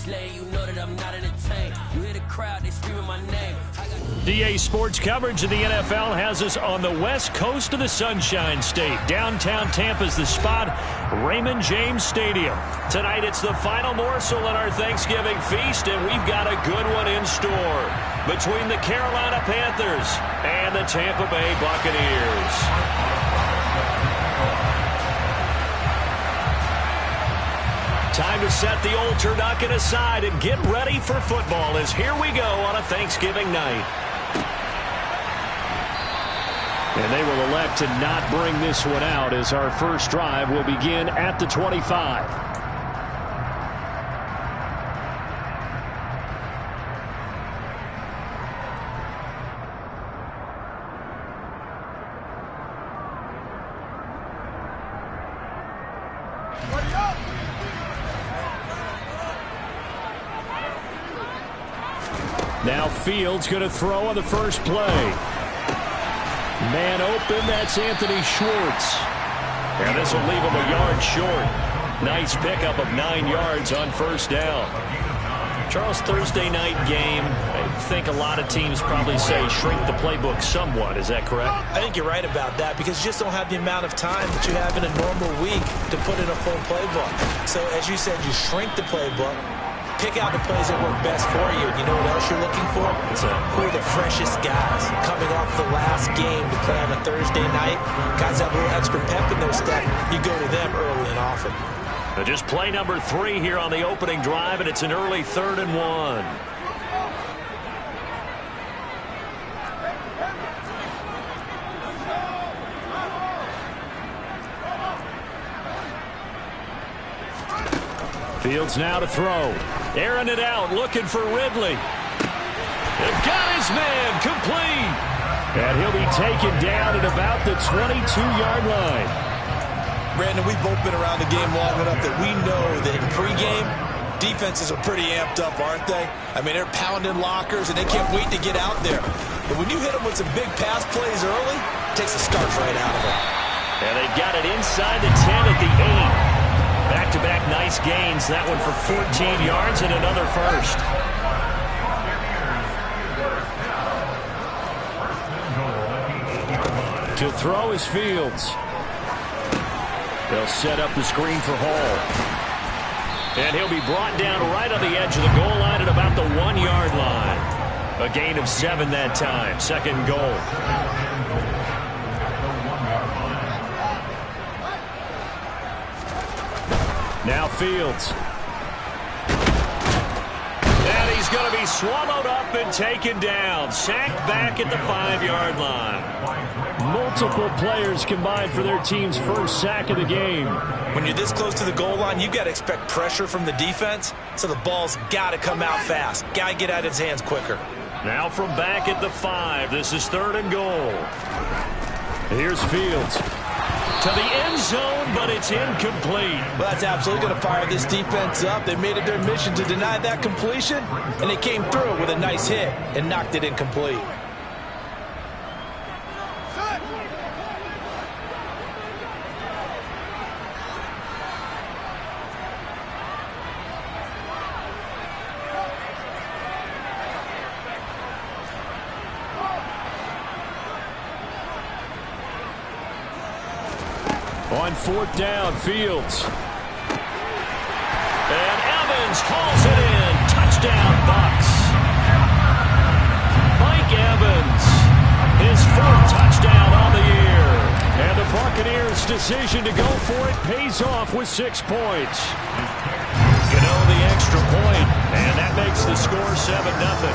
letting you know that I'm not entertained. You hear the crowd, they screaming my name. DA Sports coverage of the NFL has us on the west coast of the Sunshine State. Downtown Tampa's the spot, Raymond James Stadium. Tonight it's the final morsel in our Thanksgiving feast, and we've got a good one in store between the Carolina Panthers and the Tampa Bay Buccaneers. Time to set the old turducken aside and get ready for football as here we go on a Thanksgiving night. And they will elect to not bring this one out as our first drive will begin at the 25. Now Fields going to throw on the first play. Man open, that's Anthony Schwartz. And this will leave him a yard short. Nice pickup of 9 yards on first down. Charles, Thursday night game, I think a lot of teams probably say shrink the playbook somewhat. Is that correct? I think you're right about that because you just don't have the amount of time that you have in a normal week to put in a full playbook. So as you said, you shrink the playbook. Pick out the plays that work best for you. You know what else you're looking for? Who are the freshest guys coming off the last game to play on a Thursday night? Guys have a little extra pep in their step. You go to them early and often. Just play number 3 here on the opening drive, and it's an early 3rd and 1. Fields now to throw. Airing it out, looking for Ridley. They've got his man, complete. And he'll be taken down at about the 22-yard line. Brandon, we've both been around the game long enough that we know that in pregame, defenses are pretty amped up, aren't they? I mean, they're pounding lockers, and they can't wait to get out there. But when you hit them with some big pass plays early, it takes the starch right out of them. And they've got it inside the 10 at the 8. Back-to-back nice gains. That one for 14 yards and another first. To throw is Fields. They'll set up the screen for Hall. And he'll be brought down right on the edge of the goal line at about the 1-yard line. A gain of 7 that time. Second goal. Now Fields. And he's going to be swallowed up and taken down. Sacked back at the 5-yard line. Multiple players combined for their team's first sack of the game. When you're this close to the goal line, you've got to expect pressure from the defense, so the ball's got to come out fast. Got to get out of his hands quicker. Now from back at the 5, this is 3rd and goal. Here's Fields. To the end zone, but it's incomplete. Well, that's absolutely going to fire this defense up. They made it their mission to deny that completion, and they came through with a nice hit and knocked it incomplete. On 4th down, Fields. And Evans calls it in. Touchdown, Bucs. Mike Evans, his 4th touchdown on the year. And the Buccaneers' decision to go for it pays off with 6 points. Gano the extra point, and that makes the score 7-0.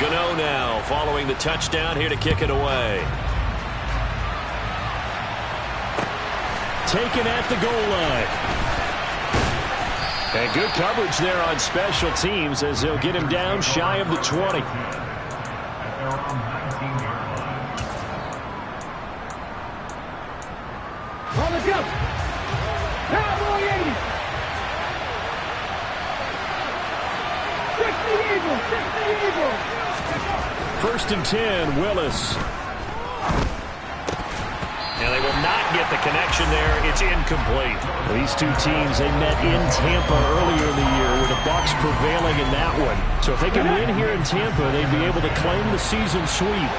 Gano now following the touchdown here to kick it away. Taken at the goal line. And good coverage there on special teams as they'll get him down shy of the 20. On the jump. Cowboy 80. 60 Eagles. 60 Eagles. 1st and 10, Willis. And they will not get the connection there. It's incomplete. These two teams, they met in Tampa earlier in the year with the Bucs prevailing in that one. So if they can win here in Tampa, they'd be able to claim the season sweep.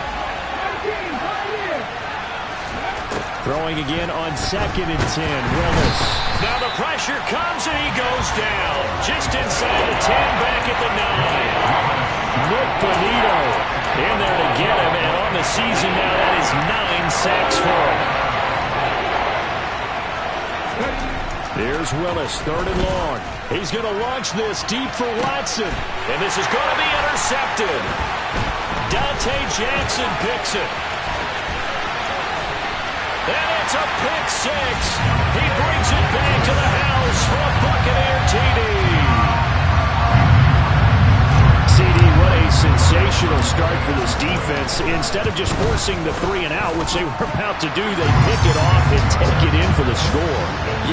Throwing again on 2nd and 10. Willis. Now the pressure comes and he goes down. Just inside the 10, back at the 9. Nick Bonito in there to get him. And on the season now, that is 9 sacks for him. Here's Willis, 3rd and long. He's going to launch this deep for Watson. And this is going to be intercepted. Dante Jackson picks it. And it's a pick 6. He brings it back to the house for a Buccaneer TD. CD, what a sensational start for this defense. Instead of just forcing the 3 and out, which they were about to do, they pick it off and take it in for the score.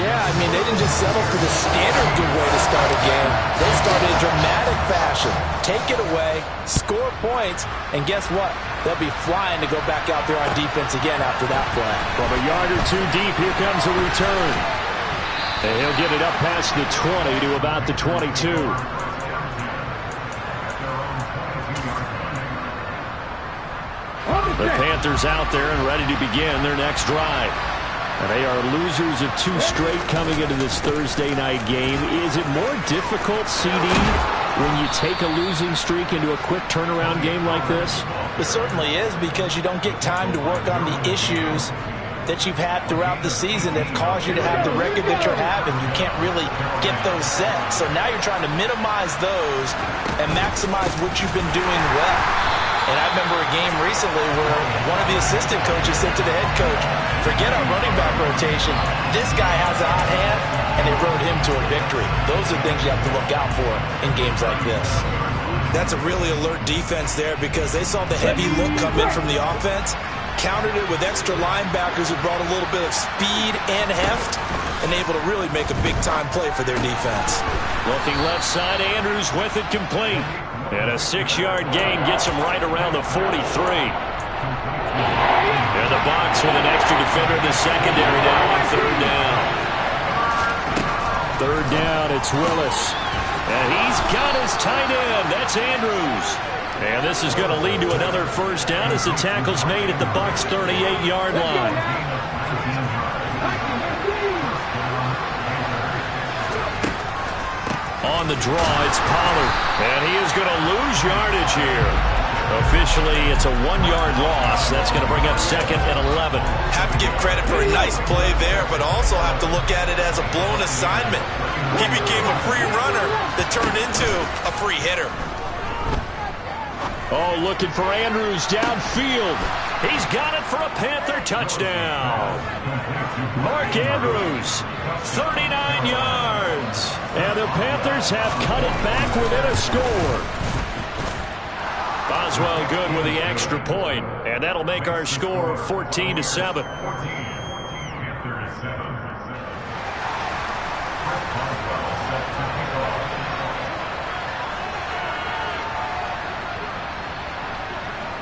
Yeah, I mean, they didn't just settle for the standard good way to start a game. They started in dramatic fashion. Take it away, score points, and guess what? They'll be flying to go back out there on defense again after that play. From a yard or 2 deep, here comes a return. And he'll get it up past the 20 to about the 22. The Panthers out there and ready to begin their next drive. And they are losers of 2 straight coming into this Thursday night game. Is it more difficult, CD, when you take a losing streak into a quick turnaround game like this? It certainly is, because you don't get time to work on the issues that you've had throughout the season that have caused you to have the record that you're having. You can't really get those set. So now you're trying to minimize those and maximize what you've been doing well. And I remember a game recently where one of the assistant coaches said to the head coach, forget our running back rotation. This guy has a hot hand, and they rode him to a victory. Those are things you have to look out for in games like this. That's a really alert defense there, because they saw the heavy look come in from the offense, countered it with extra linebackers who brought a little bit of speed and heft, and able to really make a big-time play for their defense. Looking left side, Andrews with it complete. And a 6-yard gain gets him right around the 43. In the box with an extra defender in the secondary now on 3rd down. 3rd down, it's Willis. And he's got his tight end. That's Andrews. And this is going to lead to another 1st down as the tackle's made at the Bucs' 38-yard line. On the draw, it's Pollard. And he is going to lose yardage here. Officially, it's a 1-yard loss. That's going to bring up 2nd and 11. Have to give credit for a nice play there, but also have to look at it as a blown assignment. He became a free runner that turned into a free hitter. Oh, looking for Andrews downfield. He's got it for a Panther touchdown. Mark Andrews, 39 yards. And the Panthers have cut it back within a score. Boswell good with the extra point, and that'll make our score 14-7.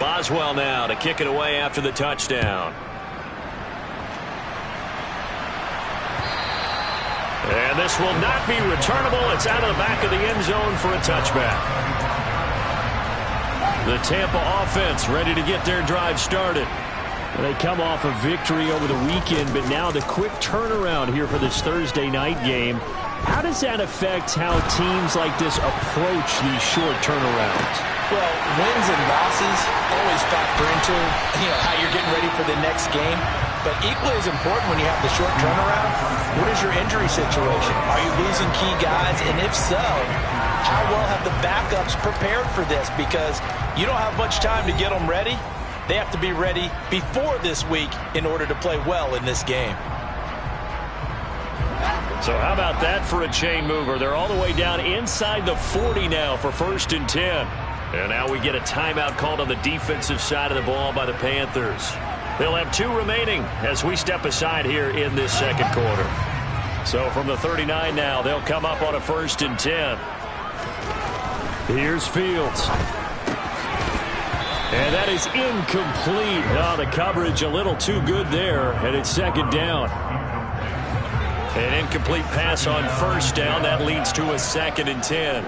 Boswell now to kick it away after the touchdown. And this will not be returnable. It's out of the back of the end zone for a touchback. The Tampa offense ready to get their drive started. They come off a victory over the weekend, but now the quick turnaround here for this Thursday night game. How does that affect how teams like this approach these short turnarounds? Well, wins and losses always factor into, how you're getting ready for the next game. But equally as important when you have the short turnaround, what is your injury situation? Are you losing key guys? And if so, how well have the backups prepared for this? Because you don't have much time to get them ready. They have to be ready before this week in order to play well in this game. So how about that for a chain mover? They're all the way down inside the 40 now for 1st and 10. And now we get a timeout called on the defensive side of the ball by the Panthers. They'll have 2 remaining as we step aside here in this 2nd quarter. So from the 39 now, they'll come up on a 1st and 10. Here's Fields. And that is incomplete. Oh, the coverage a little too good there, and it's second down. An incomplete pass on first down. That leads to a 2nd and 10.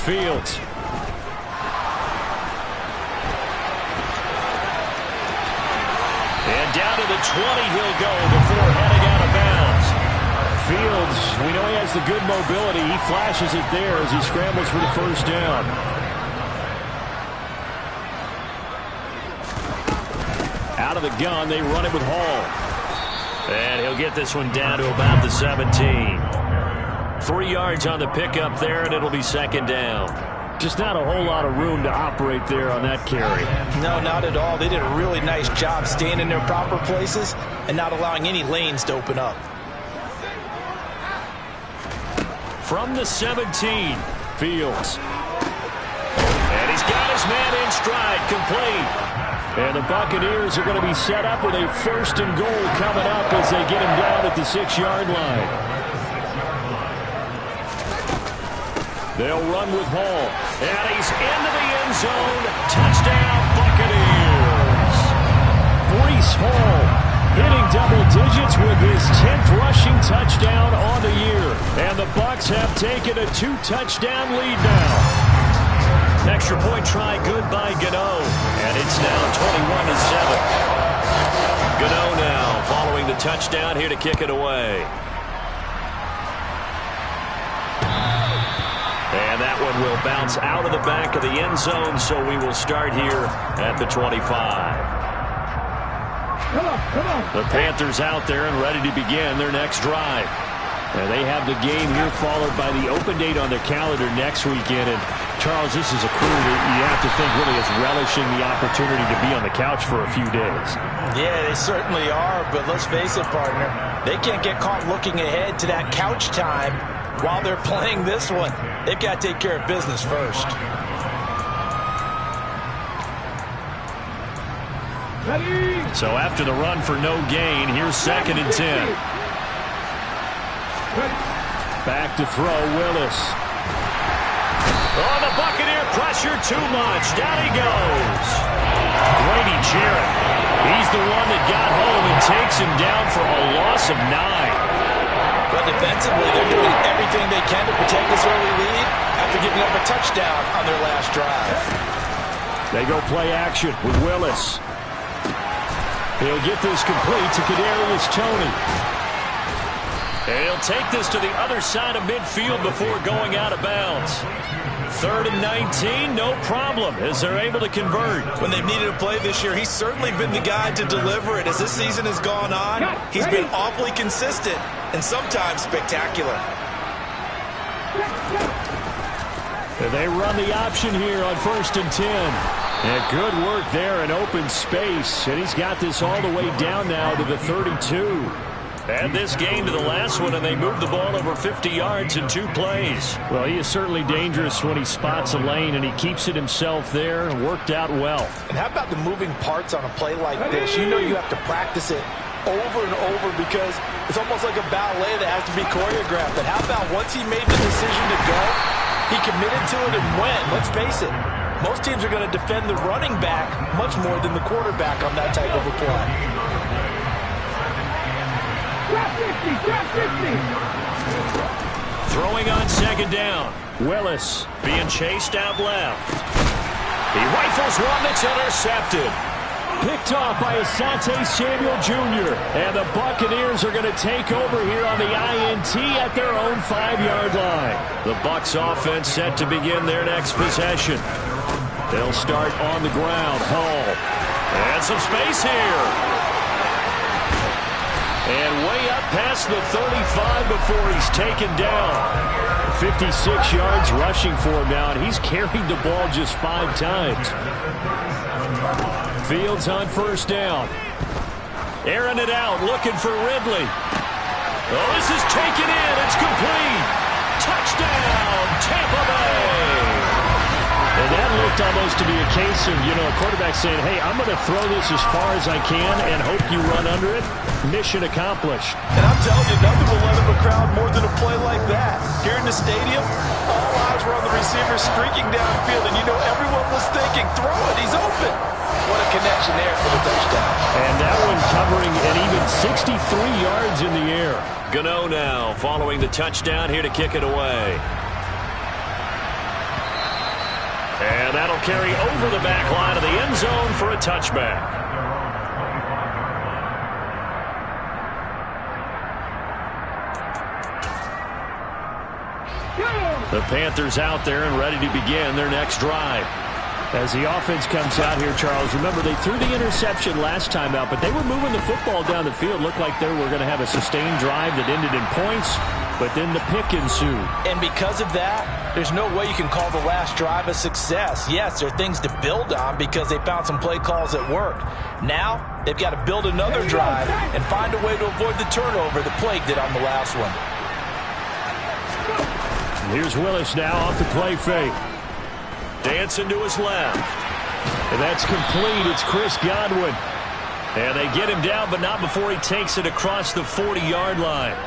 Fields. And down to the 20 he'll go before heading out of bounds. Fields, we know he has the good mobility. He flashes it there as he scrambles for the first down. Out of the gun, they run it with Hall. And he'll get this one down to about the 17. 3 yards on the pickup there, and it'll be second down. Just not a whole lot of room to operate there on that carry. No, not at all. They did a really nice job staying in their proper places and not allowing any lanes to open up. From the 17, Fields. And he's got his man in stride, complete. And the Buccaneers are going to be set up with a 1st and goal coming up as they get him down at the 6-yard line. They'll run with Hall. And he's into the end zone. Touchdown, Buccaneers. Breece Hall hitting double digits with his 10th rushing touchdown on the year. And the Bucs have taken a 2-touchdown lead now. Extra point try good by Gano. And it's now 21-7. Gano now following the touchdown here to kick it away. And that one will bounce out of the back of the end zone, so we will start here at the 25. The Panthers out there and ready to begin their next drive. And they have the game here followed by the open date on their calendar next weekend. And Charles, this is a crew that you have to think really is relishing the opportunity to be on the couch for a few days. Yeah, they certainly are, but let's face it, partner. They can't get caught looking ahead to that couch time while they're playing this one. They've got to take care of business first. So after the run for no gain, here's 2nd and 10. Back to throw, Willis. Oh, the Buccaneer pressure too much. Down he goes. Grady Jarrett. He's the one that got home and takes him down for a loss of 9. But defensively, they're doing everything they can to protect this early lead after giving up a touchdown on their last drive. They go play action with Willis. He'll get this complete to Kadarius Toney. And he'll take this to the other side of midfield before going out of bounds. 3rd and 19, no problem, as they're able to convert. When they've needed a play this year, he's certainly been the guy to deliver it. As this season has gone on, he's been awfully consistent and sometimes spectacular. And they run the option here on 1st and 10. And good work there in open space. And he's got this all the way down now to the 32. And this game to the last one, and they move the ball over 50 yards in 2 plays. Well, he is certainly dangerous when he spots a lane, and he keeps it himself there and worked out well. And how about the moving parts on a play like this? You know you have to practice it over and over because it's almost like a ballet that has to be choreographed. But how about once he made the decision to go, he committed to it and went. Let's face it, most teams are going to defend the running back much more than the quarterback on that type of a play. Throwing on 2nd down. Willis being chased out left. He rifles one that's intercepted. Picked off by Asante Samuel Jr. And the Buccaneers are going to take over here on the INT at their own 5-yard line. The Bucs offense set to begin their next possession. They'll start on the ground. Hall. And some space here. And way up past the 35 before he's taken down. 56 yards rushing for him now, and he's carried the ball just 5 times. Fields on 1st down. Airing it out, looking for Ridley. Oh, this is taken in. It's complete. Touchdown, Tampa Bay. And that looked looked almost to be a case of, a quarterback saying, hey, I'm going to throw this as far as I can and hope you run under it. Mission accomplished. And I'm telling you, nothing will let up a crowd more than a play like that. Here in the stadium, all eyes were on the receiver streaking downfield, and everyone was thinking, throw it, he's open. What a connection there for the touchdown. And that one covering an even 63 yards in the air. Gano now following the touchdown here to kick it away. And that'll carry over the back line of the end zone for a touchback. The Panthers out there and ready to begin their next drive. As the offense comes out here, Charles, remember they threw the interception last time out, but they were moving the football down the field. Looked like they were going to have a sustained drive that ended in points, but then the pick ensued. And because of that, there's no way you can call the last drive a success. Yes, there are things to build on because they found some play calls that worked. Now, they've got to build another drive and find a way to avoid the turnover that plagued it on the last one. Here's Willis now off the play fake. Dancing to his left. And that's complete. It's Chris Godwin. And they get him down, but not before he takes it across the 40-yard line.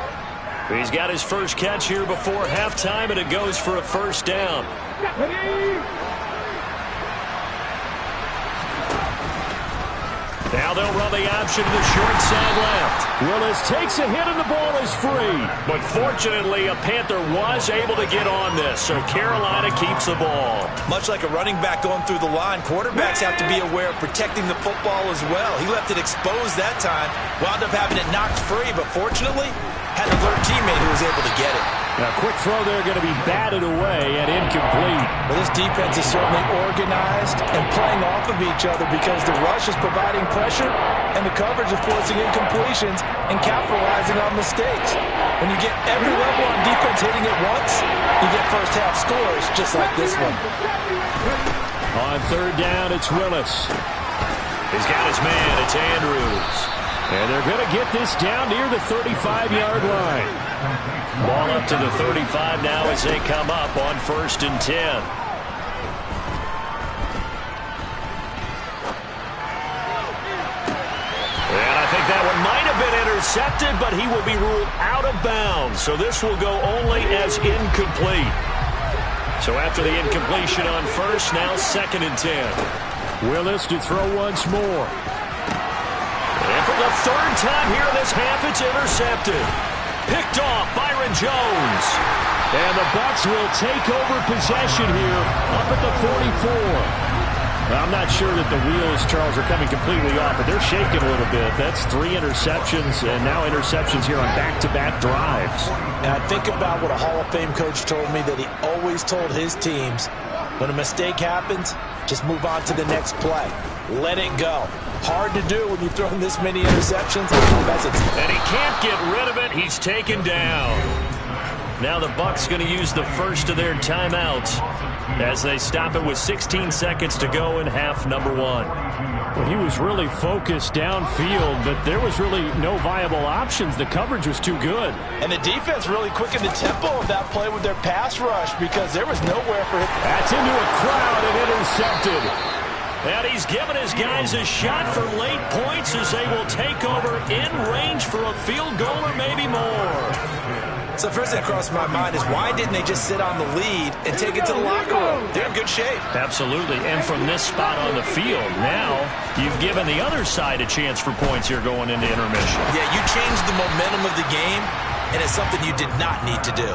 He's got his first catch here before halftime, and it goes for a first down. Now they'll run the option to the short side left. Willis takes a hit and the ball is free. But fortunately, a Panther was able to get on this, so Carolina keeps the ball. Much like a running back going through the line, quarterbacks have to be aware of protecting the football as well. He left it exposed that time, wound up having it knocked free, but fortunately, had an alert teammate who was able to get it. Now, quick throw there going to be batted away and incomplete. Well, this defense is certainly organized and playing off of each other because the rush is providing pressure and the coverage is forcing incompletions and capitalizing on mistakes. When you get every level on defense hitting it once, you get first half scores just like this one. On third down, it's Willis. He's got his man. It's Andrews. And they're going to get this down near the 35-yard line. Ball up to the 35 now as they come up on 1st and 10. And I think that one might have been intercepted, but he will be ruled out of bounds. So this will go only as incomplete. So after the incompletion on first, now 2nd and 10. Willis to throw once more. And for the third time here in this half, it's intercepted. Picked off Byron Jones. And the Bucs will take over possession here up at the 44. Well, I'm not sure that the wheels, Charles, are coming completely off, but they're shaking a little bit. That's 3 interceptions and now interceptions here on back-to-back drives. And I think about what a Hall of Fame coach told me, that he always told his teams, when a mistake happens, just move on to the next play. Let it go. Hard to do when you've thrown this many interceptions. And he can't get rid of it. He's taken down. Now the Bucs going to use the first of their timeouts as they stop it with 16 seconds to go in half number 1. Well, he was really focused downfield, but there was really no viable options. The coverage was too good. And the defense really quickened the tempo of that play with their pass rush because there was nowhere for him. That's into a crowd and intercepted. And he's given his guys a shot for late points as they will take over in range for a field goal or maybe more. So the first thing that crossed my mind is why didn't they just sit on the lead and take it to the locker room? They're in good shape. Absolutely. And from this spot on the field, now you've given the other side a chance for points here going into intermission. Yeah, you changed the momentum of the game, and it's something you did not need to do.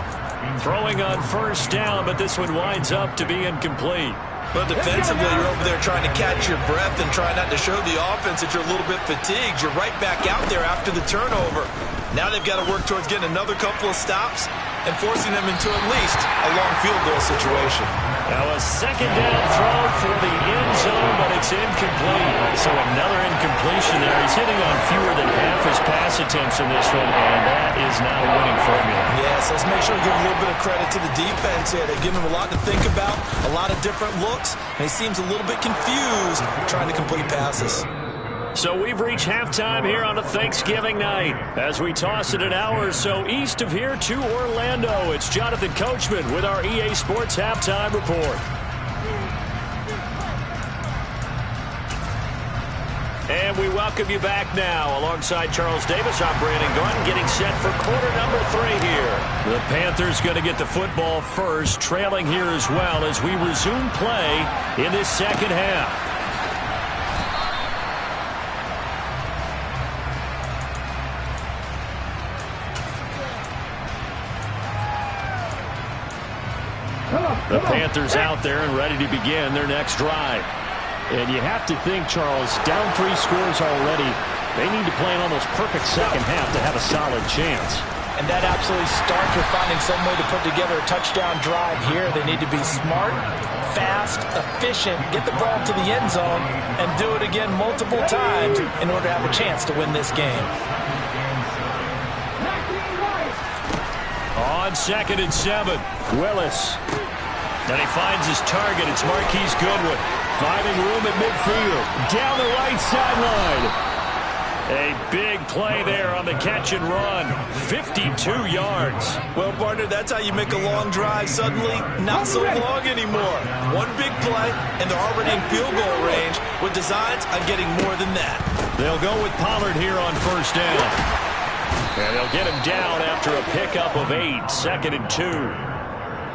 Throwing on first down, but this one winds up to be incomplete. But defensively, you're over there trying to catch your breath and try not to show the offense that you're a little bit fatigued. You're right back out there after the turnover. Now they've got to work towards getting another couple of stops and forcing them into at least a long field goal situation. Now a second down throw for the end zone, but it's incomplete. So another incompletion there. He's hitting on fewer than half his pass attempts in this one, and that is not a winning formula. Yes, let's make sure we give a little bit of credit to the defense here. They give him a lot to think about, a lot of different looks, and he seems a little bit confused trying to complete passes. So we've reached halftime here on a Thanksgiving night. As we toss it an hour or so east of here to Orlando, it's Jonathan Coachman with our EA Sports Halftime Report. And we welcome you back now. Alongside Charles Davis, I'm Brandon Gaudin, getting set for quarter number 3 here. The Panthers going to get the football first, trailing here as well as we resume play in this second half. The Panthers out there and ready to begin their next drive. And you have to think, Charles, down 3 scores already. They need to play an almost perfect second half to have a solid chance. And that absolutely starts with finding some way to put together a touchdown drive here. They need to be smart, fast, efficient, get the ball to the end zone, and do it again multiple times in order to have a chance to win this game. On 2nd and 7, Willis. And he finds his target. It's Marquise Goodwin. Finding room at midfield. Down the right sideline. A big play there on the catch and run. 52 yards. Well, partner, that's how you make a long drive suddenly not so long anymore. One big play, and they're already in field goal range with designs on getting more than that. They'll go with Pollard here on 1st down. And they'll get him down after a pickup of 8. 2nd and 2.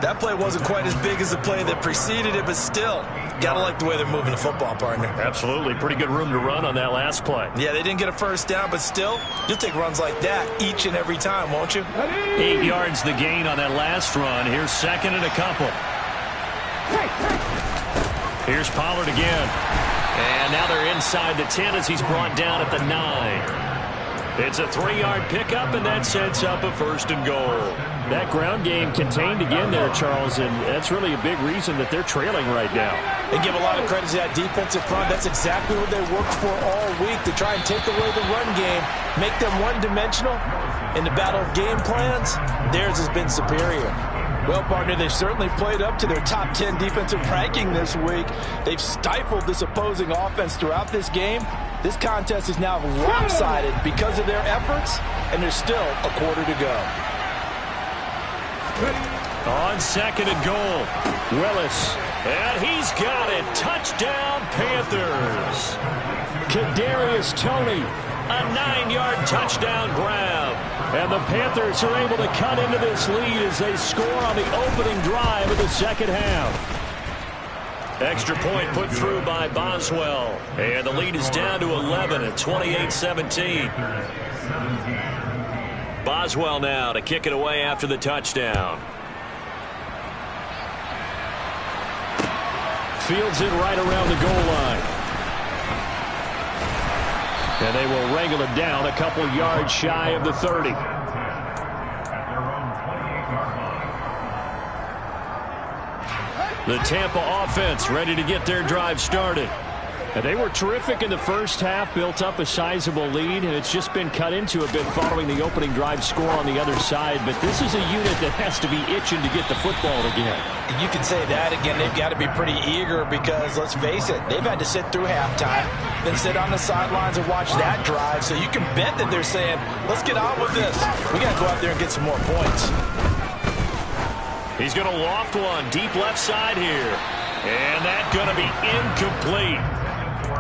That play wasn't quite as big as the play that preceded it, but still, gotta like the way they're moving the football, partner. Absolutely. Pretty good room to run on that last play. Yeah, they didn't get a 1st down, but still, you'll take runs like that each and every time, won't you? 8 yards the gain on that last run. Here's 2nd and a couple. Here's Pollard again. And now they're inside the 10 as he's brought down at the 9. It's a 3-yard pickup, and that sets up a 1st and goal. That ground game contained again there, Charles, and that's really a big reason that they're trailing right now. They give a lot of credit to that defensive front. That's exactly what they worked for all week, to try and take away the run game, make them one-dimensional. In the battle of game plans, theirs has been superior. Well, partner, they've certainly played up to their top 10 defensive ranking this week. They've stifled this opposing offense throughout this game. This contest is now lopsided because of their efforts, and there's still a quarter to go. On 2nd and goal, Willis. And he's got it. Touchdown, Panthers. Kadarius Toney, a 9-yard touchdown grab. And the Panthers are able to cut into this lead as they score on the opening drive of the second half. Extra point put through by Boswell. And the lead is down to 11 at 28-17. Boswell now to kick it away after the touchdown. Fields it right around the goal line. And they will wrangle it down a couple yards shy of the 30. The Tampa offense ready to get their drive started. And they were terrific in the first half, built up a sizable lead, and it's just been cut into a bit following the opening drive score on the other side. But this is a unit that has to be itching to get the football again. You can say that again. They've got to be pretty eager because, let's face it, they've had to sit through halftime, then sit on the sidelines and watch that drive. So you can bet that they're saying, let's get on with this. We got to go out there and get some more points. He's going to loft one deep left side here. And that's going to be incomplete.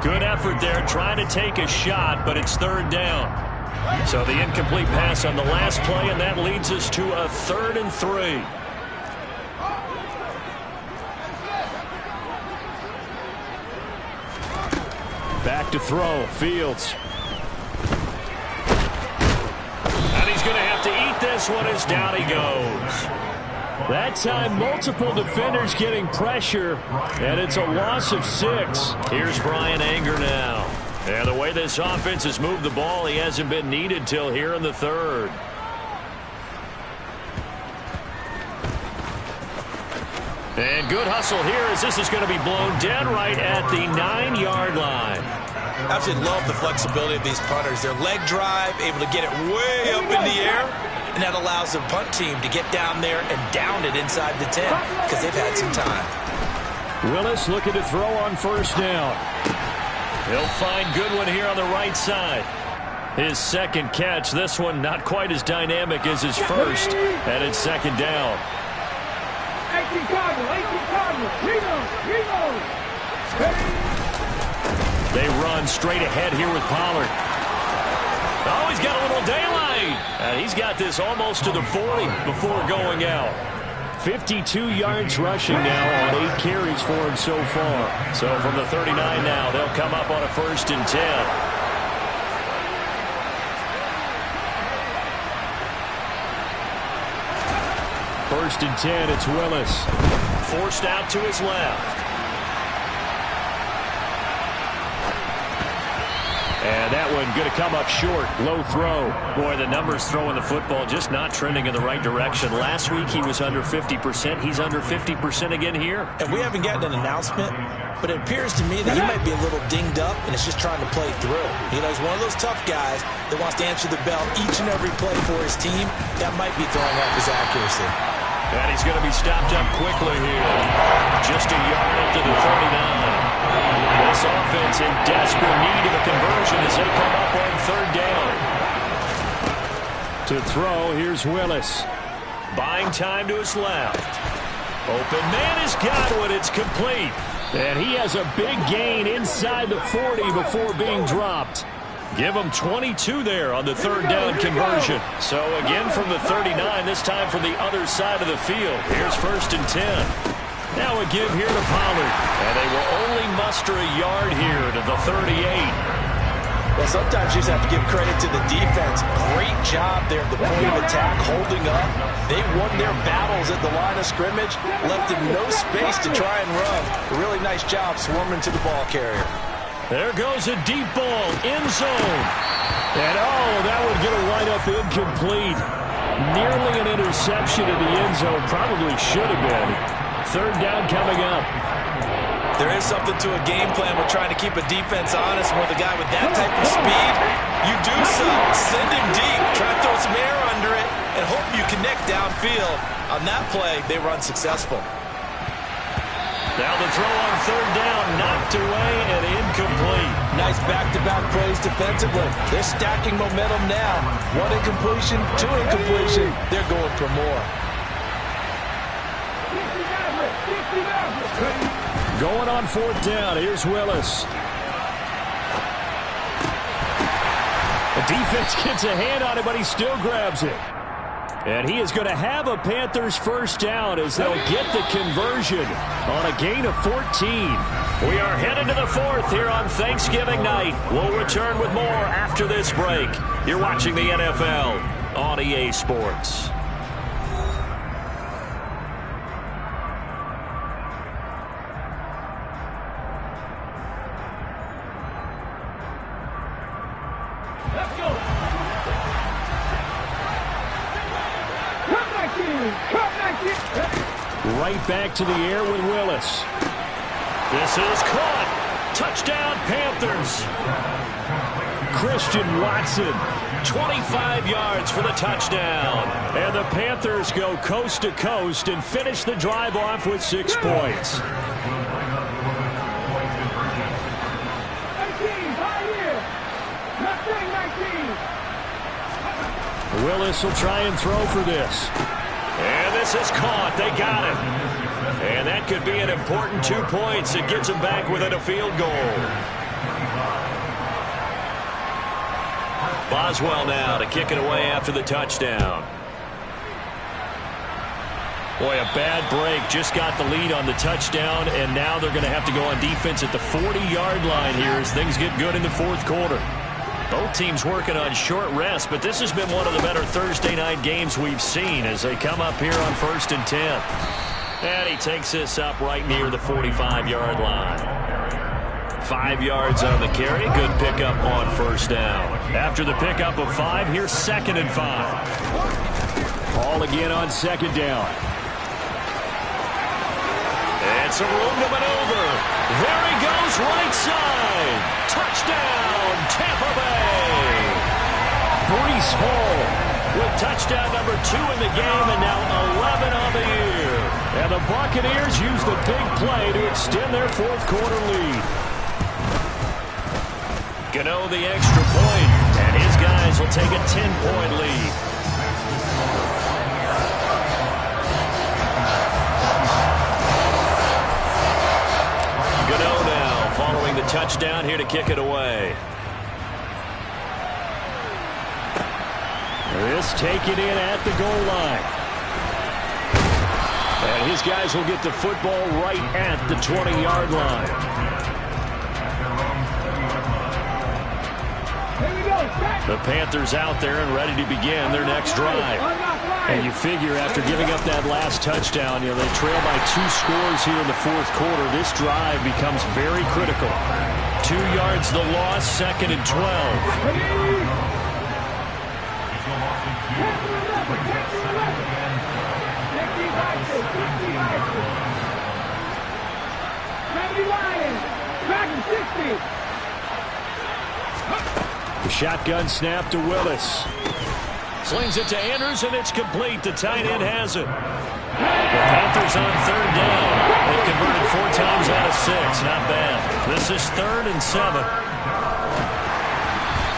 Good effort there trying to take a shot, but it's 3rd down. So the incomplete pass on the last play, and that leads us to a 3rd and 3. Back to throw, Fields. And he's going to have to eat this one as down he goes. That time, multiple defenders getting pressure, and it's a loss of 6. Here's Brian Anger now. And the way this offense has moved the ball, he hasn't been needed till here in the 3rd. And good hustle here as this is going to be blown dead right at the 9-yard line. I absolutely love the flexibility of these punters. Their leg drive, able to get it way up in the air, and that allows the punt team to get down there and down it inside the 10 because they've had some time. Willis looking to throw on 1st down. He'll find Goodwin here on the right side. His 2nd catch, this one not quite as dynamic as his first, and it's 2nd down. 18 Cardinals, 18 Cardinals, Reno. They run straight ahead here with Pollard. Oh, he's got a little daylight. And he's got this almost to the 40 before going out. 52 yards rushing now on 8 carries for him so far. So from the 39 now, they'll come up on a 1st and 10. First and 10, it's Willis. Forced out to his left. And that one going to come up short. Low throw. Boy, the numbers throwing the football just not trending in the right direction. Last week he was under 50%. He's under 50% again here. And we haven't gotten an announcement, but it appears to me that he might be a little dinged up and is just trying to play through. You know, he's one of those tough guys that wants to answer the bell each and every play for his team. That might be throwing off his accuracy. And he's going to be stopped up quickly here. Just a yard up to the 39. This offense in desperate need of a conversion as they come up on 3rd down. To throw, here's Willis. Buying time to his left. Open man is Godwin. It's complete. And he has a big gain inside the 40 before being dropped. Give him 22 there on the 3rd down conversion. So again from the 39, this time from the other side of the field. Here's 1st and 10. Now a give here to Pollard. And they will only muster a yard here to the 38. Well, sometimes you just have to give credit to the defense. Great job there at the point of attack, holding up. They won their battles at the line of scrimmage, left them no space to try and run. A really nice job swarming to the ball carrier. There goes a deep ball, end zone. And oh, that would get a wind up incomplete. Nearly an interception in the end zone. Probably should have been. 3rd down coming up. There is something to a game plan with trying to keep a defense honest with a guy with that type of speed. You do so. Send him deep. Try to throw some air under it and hope you connect downfield. On that play, they run successful. Now the throw on 3rd down, knocked away and incomplete. Nice back-to-back plays defensively. They're stacking momentum now. 1 incompletion, 2 incompletion. They're going for more. Going on 4th down. Here's Willis. The defense gets a hand on it, but he still grabs it. And he is going to have a Panthers 1st down as they'll get the conversion on a gain of 14. We are headed to the 4th here on Thanksgiving night. We'll return with more after this break. You're watching the NFL on EA Sports. Right back to the air with Willis. This is caught. Touchdown, Panthers. Christian Watson, 25 yards for the touchdown. And the Panthers go coast to coast and finish the drive off with 6 points. Willis will try and throw for this. And this is caught. They got it. And that could be an important 2 points. It gets them back within a field goal. Boswell now to kick it away after the touchdown. Boy, a bad break. Just got the lead on the touchdown, and now they're going to have to go on defense at the 40-yard line here as things get good in the 4th quarter. Both teams working on short rest, but this has been one of the better Thursday night games we've seen as they come up here on 1st and 10. And he takes this up right near the 45-yard line. 5 yards on the carry. Good pickup on 1st down. After the pickup of 5, here's 2nd and 5. Ball again on 2nd down. And some room to maneuver. There he goes, right side. Touchdown, Tampa Bay. Breece Hall with touchdown number 2 in the game and now 11 on the year. And the Buccaneers use the big play to extend their 4th quarter lead. Gano the extra point, and his guys will take a 10-point lead. Gano now following the touchdown here to kick it away. This taken in at the goal line. And his guys will get the football right at the 20-yard line. The Panthers out there and ready to begin their next drive. And you figure after giving up that last touchdown, they trail by 2 scores here in the fourth quarter. This drive becomes very critical. 2 yards the loss, 2nd and 12. The shotgun snap to Willis. Slings it to Andrews, and it's complete. The tight end has it. The Panthers on 3rd down. They've converted 4 times out of 6. Not bad. This is 3rd and 7.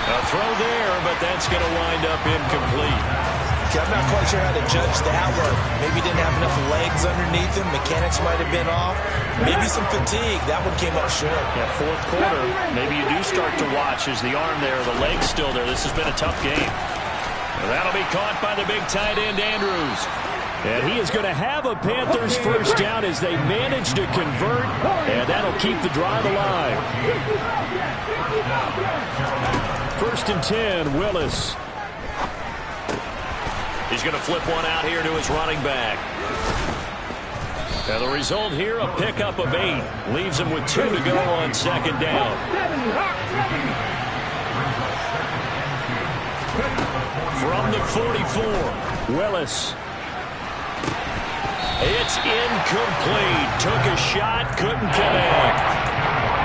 A throw there, but that's going to wind up incomplete. I'm not quite sure how to judge that one. Maybe he didn't have enough legs underneath him. Mechanics might have been off. Maybe some fatigue. That one came up short. Yeah, fourth quarter, maybe you do start to watch. Is the arm there, the leg's still there? This has been a tough game. And that'll be caught by the big tight end, Andrews. And he is going to have a Panthers first down as they manage to convert, and that'll keep the drive alive. 1st and 10, Willis. He's going to flip one out here to his running back. And the result here, a pickup of 8. Leaves him with 2 to go on 2nd down. From the 44, Willis. It's incomplete. Took a shot, couldn't connect.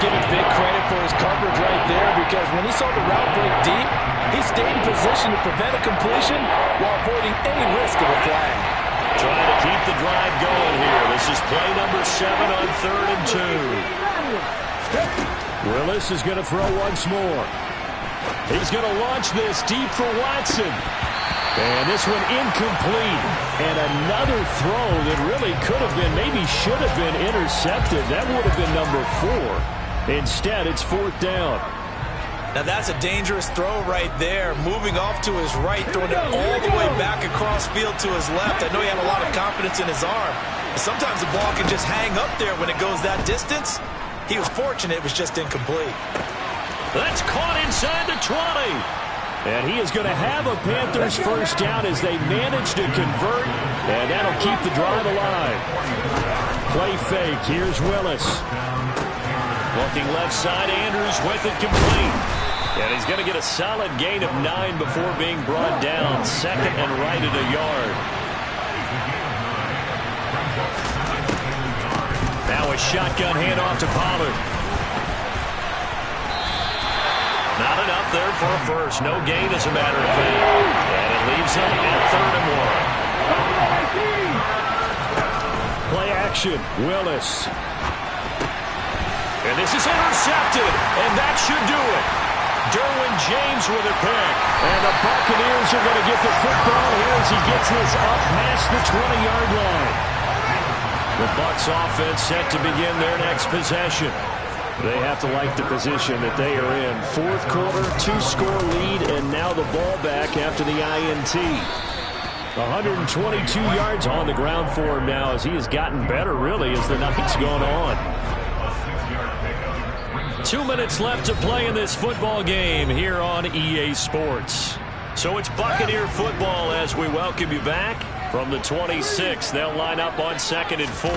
Give him big credit for his coverage right there, because when he saw the route break deep, he stayed in position to prevent a completion while avoiding any risk of a flag. Trying to keep the drive going here. This is play number 7 on 3rd and 2. Willis is going to throw once more. He's going to launch this deep for Watson. And this one incomplete. And another throw that really could have been, maybe should have been intercepted. That would have been number 4. Instead, it's 4th down. Now that's a dangerous throw right there. Moving off to his right, throwing it all the way back across field to his left. I know he had a lot of confidence in his arm. But sometimes the ball can just hang up there when it goes that distance. He was fortunate it was just incomplete. That's caught inside the 20. And he is going to have a Panthers first down as they manage to convert. And that'll keep the drive alive. Play fake. Here's Willis. Looking left side, Andrews with it complete. And he's going to get a solid gain of 9 before being brought down. 2nd and right at a yard. Now a shotgun handoff to Pollard. Not enough there for a first. No gain, as a matter of fact. And it leaves him at 3rd and 1. Play action. Willis. And this is intercepted, and that should do it. Derwin James with a pick. And the Buccaneers are going to get the football here as he gets this up past the 20-yard line. The Bucs offense set to begin their next possession. They have to like the position that they are in. Fourth quarter, 2-score lead, and now the ball back after the INT. 122 yards on the ground for him now as he has gotten better, really, as the night's gone on. 2 minutes left to play in this football game here on EA Sports. So it's Buccaneer football as we welcome you back. From the 26, they'll line up on 2nd and 4.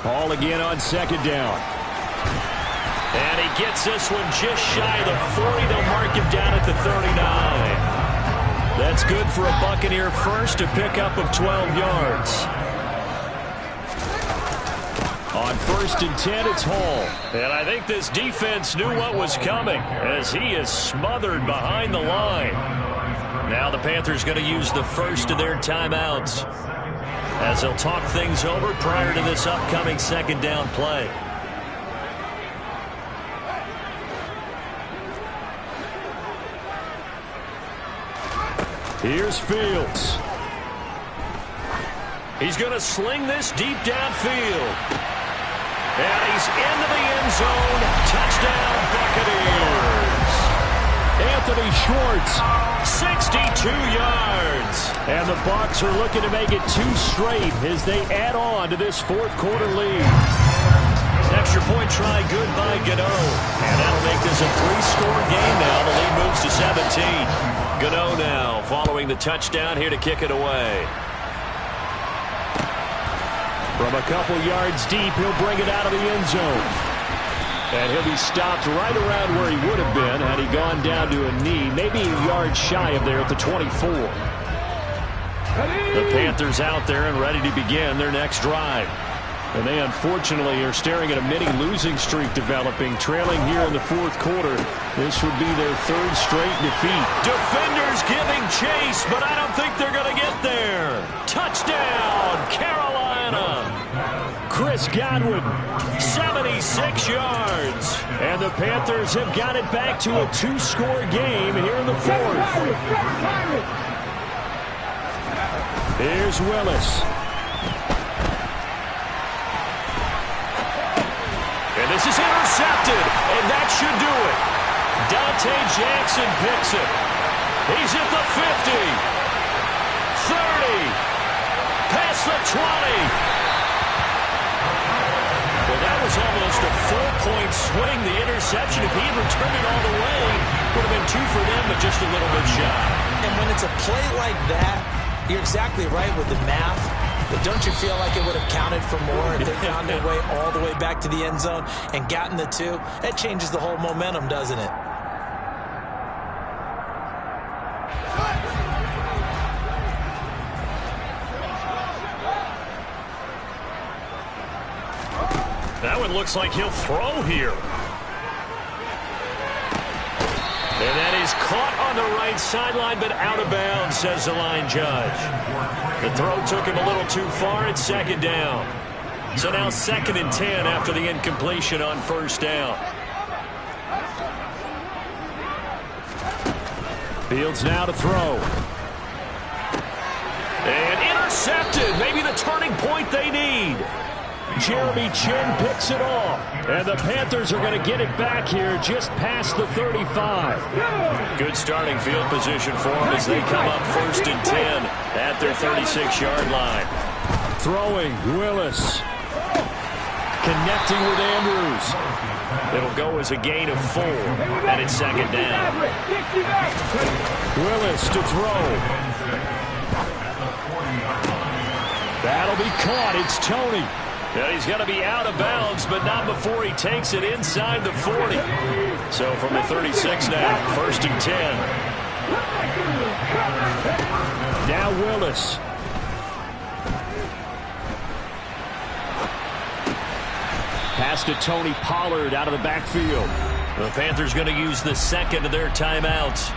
Ball again on 2nd down. And he gets this one just shy of the 40. They'll mark him down at the 39. That's good for a Buccaneer first, to pick up of 12 yards. On 1st and 10, it's Hall. And I think this defense knew what was coming as he is smothered behind the line. Now the Panthers going to use the first of their timeouts as they'll talk things over prior to this upcoming 2nd down play. Here's Fields. He's going to sling this deep downfield. And he's into the end zone. Touchdown, Buccaneers. Anthony Schwartz, 62 yards. And the Bucs are looking to make it 2 straight as they add on to this fourth quarter lead. Extra point try good by Gano. And that'll make this a 3-score game now. The lead moves to 17. Gano now following the touchdown here to kick it away. From a couple yards deep, he'll bring it out of the end zone. And he'll be stopped right around where he would have been had he gone down to a knee, maybe a yard shy of there at the 24. The Panthers out there and ready to begin their next drive. And they unfortunately are staring at a mini losing streak developing, trailing here in the fourth quarter. This would be their 3rd straight defeat. Defenders giving chase, but I don't think they're going to get there. Touchdown, Carolina. Chris Godwin, 76 yards. And the Panthers have got it back to a 2-score game here in the fourth. Here's Willis. And this is intercepted, and that should do it. Dante Jackson picks it. He's at the 50, 30, past the 20. Well, that was almost a 4-point swing. The interception, if he had returned it all the way, would have been 2 for them, but just a little bit shy. And when it's a play like that, you're exactly right with the math. But don't you feel like it would have counted for more if they found their way all the way back to the end zone and gotten the 2? That changes the whole momentum, doesn't it? That one looks like he'll throw here. And that is caught on the right sideline, but out of bounds, says the line judge. The throw took him a little too far. It's 2nd down. So now 2nd and 10 after the incompletion on 1st down. Fields now to throw. And intercepted. Maybe the turning point they need. Jeremy Chinn picks it off. And the Panthers are going to get it back here just past the 35. Good starting field position for them as they come up 1st and 10 at their 36-yard line. Throwing, Willis. Connecting with Andrews. It'll go as a gain of 4, and it's 2nd down. Willis to throw. That'll be caught. It's Toney. Now he's got to be out of bounds, but not before he takes it inside the 40. So from the 36 now, 1st and 10. Now Willis. Pass to Tony Pollard out of the backfield. The Panthers going to use the 2nd of their timeouts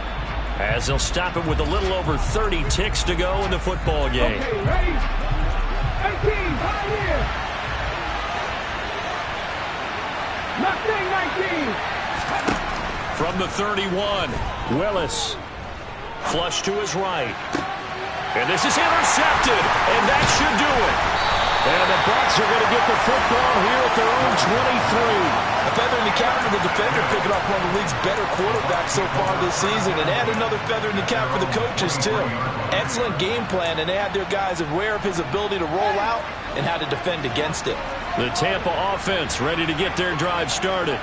as they'll stop it with a little over 30 ticks to go in the football game. Okay, ready? 18, right here. 19. From the 31, Willis. Flush to his right. And this is intercepted, and that should do it. And the Bucs are going to get the football here at their own 23. A feather in the cap for the defender, picking off one of the league's better quarterbacks so far this season, and add another feather in the cap for the coaches, too. Excellent game plan, and they had their guys aware of his ability to roll out and how to defend against it. The Tampa offense ready to get their drive started.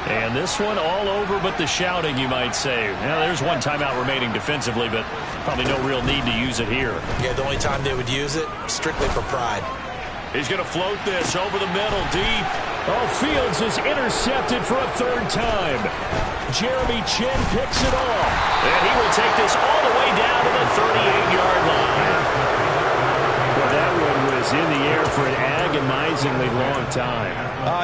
And this one all over but the shouting, you might say. Now, there's one timeout remaining defensively, but probably no real need to use it here. Yeah, the only time they would use it, strictly for pride. He's going to float this over the middle, deep. Oh, Fields is intercepted for a 3rd time. Jeremy Chinn picks it off. And he will take this all the way down to the 38-yard line. Well, that one was in the air for an agonizingly long time.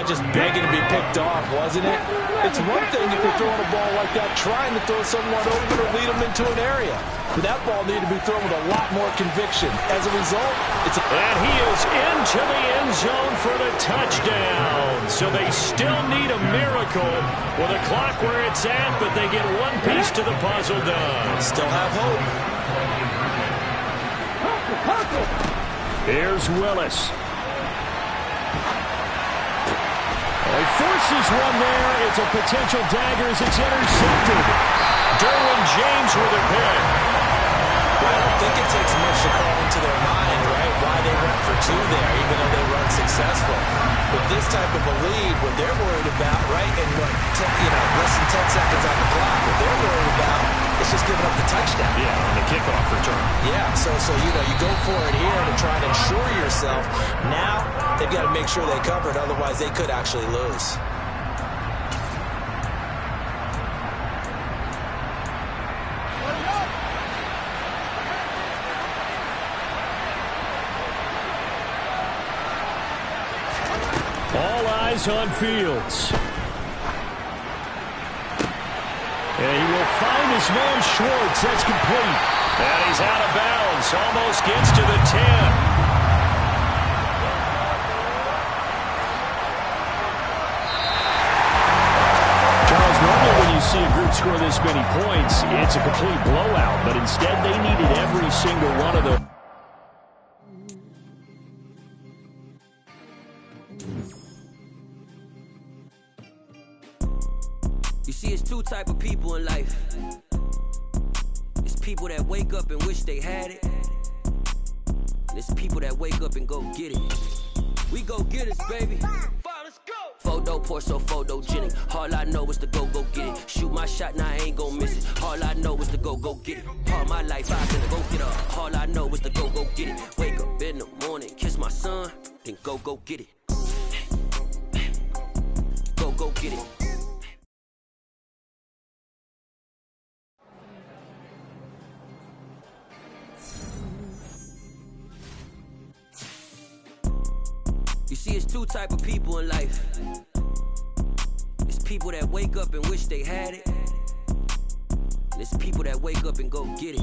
Just begging to be picked off, wasn't it? It's one thing if you're throwing a ball like that, trying to throw someone open or lead them into an area. But that ball needed to be thrown with a lot more conviction. As a result, it's a... And he is into the end zone for the touchdown. So they still need a miracle with a clock where it's at, but they get one piece to the puzzle done. Still have hope. Here's Willis. forces one there. It's a potential dagger as it's intercepted. Derwin James with a pick. I don't think it takes much to call into their mind, right, why they went for two there, even though they were unsuccessful. With this type of a lead, what they're worried about, right, and less than 10 seconds on the clock, what they're worried about is just giving up the touchdown. Yeah, on the kickoff return. Yeah, so you go for it here to try and ensure yourself. Now they've got to make sure they cover it, otherwise they could actually lose. All eyes on Fields. And he will find his man Schwartz. That's complete. And he's out of bounds. Almost gets to the 10. Charles, normally when you see a group score this many points, it's a complete blowout. But instead, they needed every single one of those. You see, it's two type of people in life. It's people that wake up and wish they had it. And it's people that wake up and go get it. We go get it, baby. Let's go. Photo poor, so photogenic. All I know is to go get it. Shoot my shot, now I ain't gon' miss it. All I know is to go get it. All my life I've been to go get up. All I know is to go get it. Wake up in the morning, kiss my son, then go get it. Go get it. You see, it's two type of people in life. It's people that wake up and wish they had it. And it's people that wake up and go get it.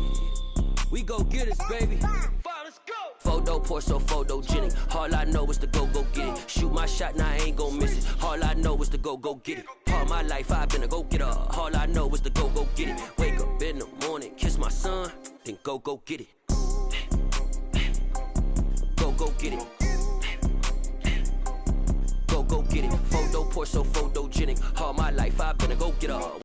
We go get it, baby. Let's go. Photo poor, so photogenic. All I know is to go get it. Shoot my shot, now I ain't gon' miss it. All I know is to go get it. All my life I've been a go getter. All I know is to go get it. Wake up in the morning, kiss my son, then go get it. Go get it. Go get it. Photo poor, so photogenic. All my life I've been a go getter.